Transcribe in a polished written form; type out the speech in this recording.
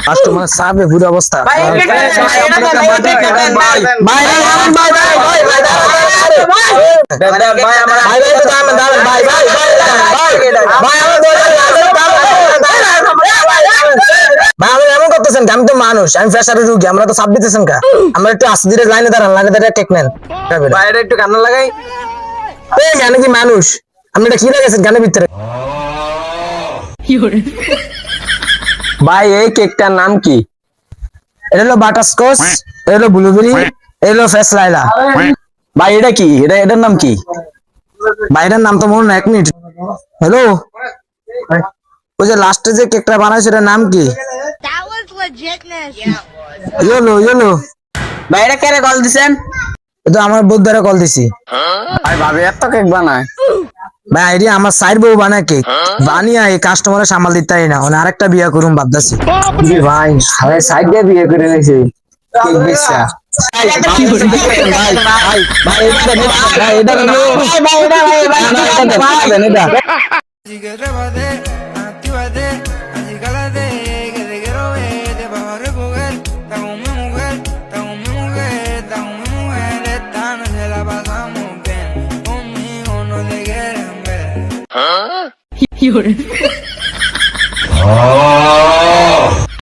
Customer সাবে পুরো অবস্থা এমন করতেছেন আমি তো মানুষ, আমি প্রেসারের রুগী, আমরা তো চাপ দিতেছেন কা, আমরা একটু আস্তে ধীরে লাইনে দাঁড়ান, লাইনে দাঁড়িয়ে কেক নেন বাইরে একটু কান্না লাগাই। এই গানে কি মানুষ, আপনি এটা কি লাগাইছেন গানের ভিতরে? ভাই এই কেকটার নাম কি? এটা হলো বাটারস্কচ, এটা হলো ব্লুবেরি, এটা হলো ফ্রেশ লাইলা। ভাই এটা কি, এটার নাম কি? ভাই এটার নাম তো মনে না, এক মিনিট। হ্যালো, ওই যে লাস্টে যে কেকটা বানাইছে এটার নাম কি? That was legitness. Yellow yellow. ভাই এটা কেন কল দিছেন? এটা আমার বউর দ্বারা কল দিছি। ভাই ভাবি এত কেক বানায়? ভাই আইডি আমার সাইড বউ বানায় কেক, বানিয়ে এই কাস্টমারের সামাল দিতে না, মানে আরেকটা বিয়া করুম ভাবতেছি। ভাই সবাই সাইড দিয়ে বিয়ে করে নিয়েছে কেক বেচা। Así que trépate, actívate, así cálate, que te quiero ver, te vas a recoger. Está con mi mujer, está con mi mujer, está con mi mujer. Esta noche la pasamos bien, conmigo no te quieren ver.